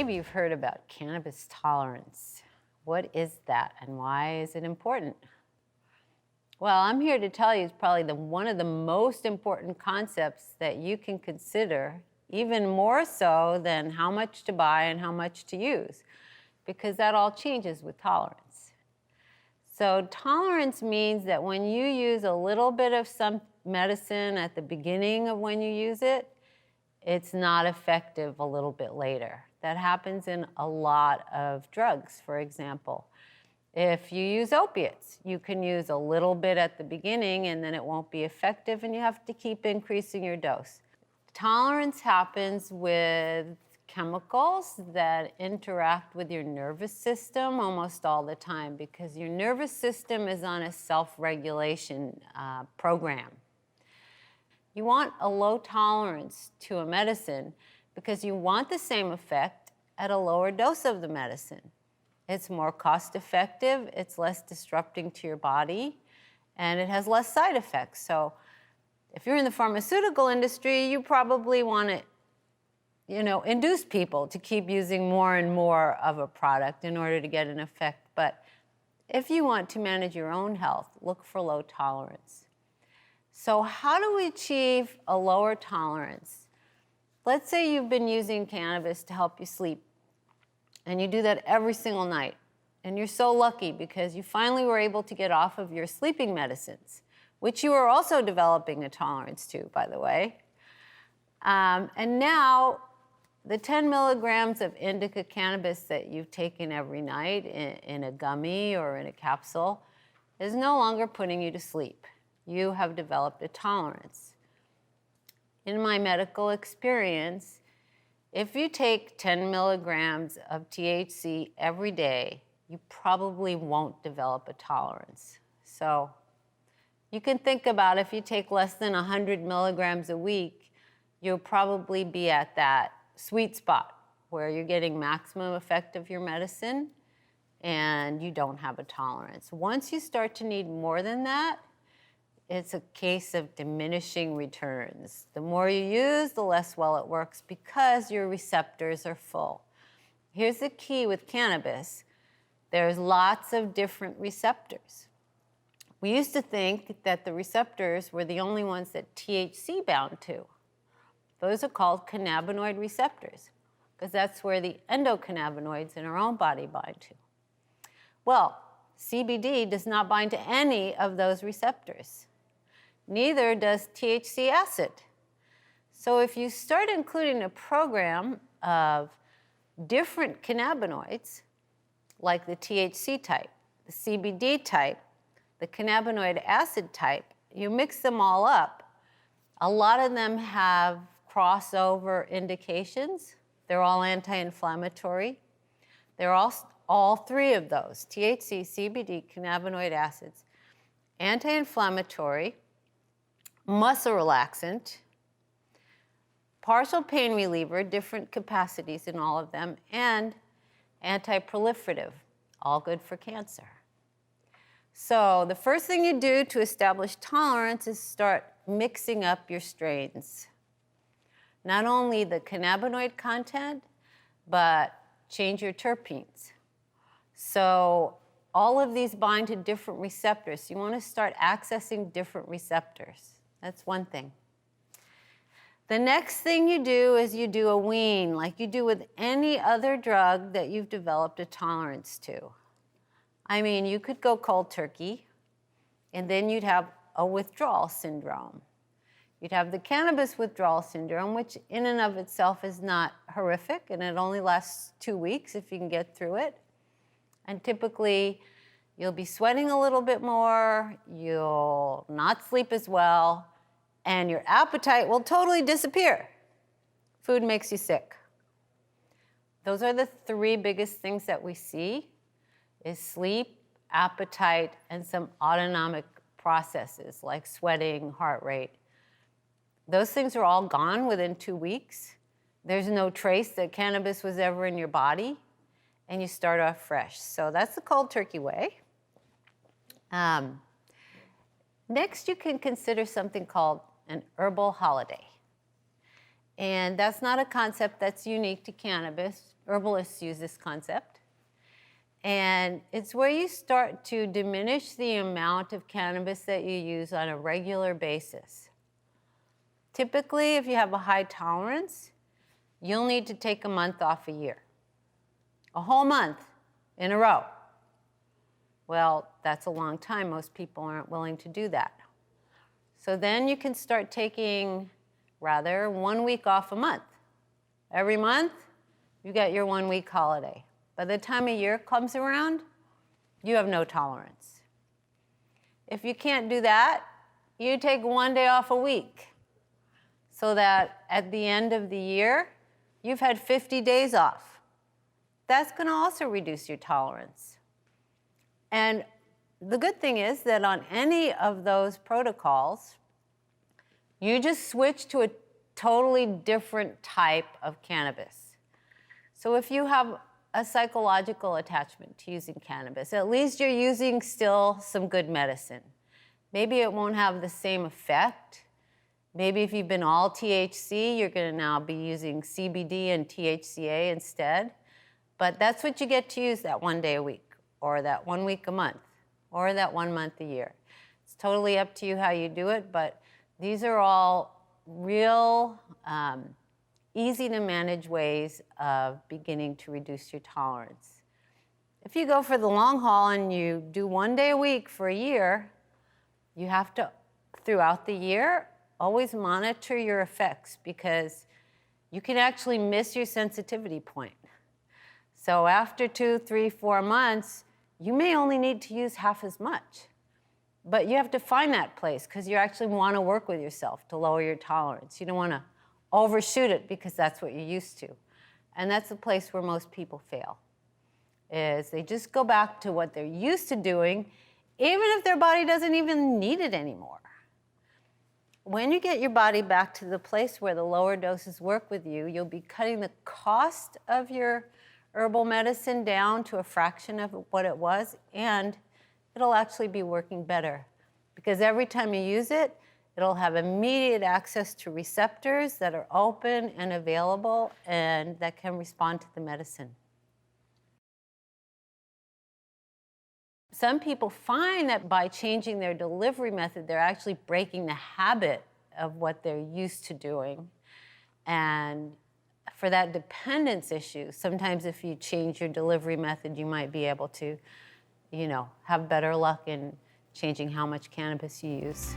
Maybe you've heard about cannabis tolerance. What is that and why is it important? Well, I'm here to tell you it's probably one of the most important concepts that you can consider, even more so than how much to buy and how much to use, because that all changes with tolerance. So tolerance means that when you use a little bit of some medicine at the beginning of when you use it, it's not effective a little bit later. That happens in a lot of drugs, for example. If you use opiates, you can use a little bit at the beginning and then it won't be effective and you have to keep increasing your dose. Tolerance happens with chemicals that interact with your nervous system almost all the time because your nervous system is on a self-regulation program. You want a low tolerance to a medicine because you want the same effect at a lower dose of the medicine. It's more cost effective, it's less disrupting to your body, and it has less side effects. So if you're in the pharmaceutical industry, you probably want to, induce people to keep using more and more of a product in order to get an effect. But if you want to manage your own health, look for low tolerance. So how do we achieve a lower tolerance? Let's say you've been using cannabis to help you sleep, and you do that every single night. And you're so lucky because you finally were able to get off of your sleeping medicines, which you are also developing a tolerance to, by the way. And now the 10 milligrams of indica cannabis that you've taken every night in a gummy or in a capsule is no longer putting you to sleep. You have developed a tolerance. In my medical experience, if you take 10 milligrams of THC every day, you probably won't develop a tolerance. So you can think about if you take less than 100 milligrams a week, you'll probably be at that sweet spot where you're getting maximum effect of your medicine and you don't have a tolerance. Once you start to need more than that, it's a case of diminishing returns. The more you use, the less well it works because your receptors are full. Here's the key with cannabis. There's lots of different receptors. We used to think that the receptors were the only ones that THC bound to. Those are called cannabinoid receptors because that's where the endocannabinoids in our own body bind to. Well, CBD does not bind to any of those receptors. Neither does THC acid. So if you start including a program of different cannabinoids, like the THC type, the CBD type, the cannabinoid acid type, you mix them all up. A lot of them have crossover indications. They're all anti-inflammatory. They're all three of those, THC, CBD, cannabinoid acids, anti-inflammatory, muscle relaxant, partial pain reliever, different capacities in all of them, and anti-proliferative, all good for cancer. So the first thing you do to establish tolerance is start mixing up your strains. Not only the cannabinoid content, but change your terpenes. So all of these bind to different receptors. You want to start accessing different receptors. That's one thing. The next thing you do is you do a wean, like you do with any other drug that you've developed a tolerance to. I mean, you could go cold turkey, and then you'd have a withdrawal syndrome. You'd have the cannabis withdrawal syndrome, which in and of itself is not horrific, and it only lasts 2 weeks if you can get through it. And typically, you'll be sweating a little bit more, you'll not sleep as well, and your appetite will totally disappear. Food makes you sick. Those are the three biggest things that we see, is sleep, appetite, and some autonomic processes like sweating, heart rate. Those things are all gone within 2 weeks. There's no trace that cannabis was ever in your body, and you start off fresh. So that's the cold turkey way. Next, you can consider something called an herbal holiday. And that's not a concept that's unique to cannabis. Herbalists use this concept. And it's where you start to diminish the amount of cannabis that you use on a regular basis. Typically, if you have a high tolerance, you'll need to take a month off a year. A whole month in a row. Well, that's a long time. Most people aren't willing to do that. So then you can start taking, rather, 1 week off a month. Every month, you get your 1 week holiday. By the time a year comes around, you have no tolerance. If you can't do that, you take 1 day off a week, so that at the end of the year, you've had 50 days off. That's going to also reduce your tolerance. And the good thing is that on any of those protocols, you just switch to a totally different type of cannabis. So if you have a psychological attachment to using cannabis, at least you're using still some good medicine. Maybe it won't have the same effect. Maybe if you've been all THC, you're going to now be using CBD and THCA instead. But that's what you get to use that 1 day a week, or that 1 week a month, or that 1 month a year. It's totally up to you how you do it, but these are all real easy to manage ways of beginning to reduce your tolerance. If you go for the long haul and you do 1 day a week for a year, you have to, throughout the year, always monitor your effects, because you can actually miss your sensitivity point. So after 2, 3, 4 months, you may only need to use half as much. But you have to find that place, because you actually want to work with yourself to lower your tolerance. You don't want to overshoot it because that's what you're used to. And that's the place where most people fail, is they just go back to what they're used to doing, even if their body doesn't even need it anymore. When you get your body back to the place where the lower doses work with you, you'll be cutting the cost of your herbal medicine down to a fraction of what it was, and it'll actually be working better. Because every time you use it, it'll have immediate access to receptors that are open and available and that can respond to the medicine. Some people find that by changing their delivery method, they're actually breaking the habit of what they're used to doing. And for that dependence issue, sometimes if you change your delivery method, you might be able to, have better luck in changing how much cannabis you use.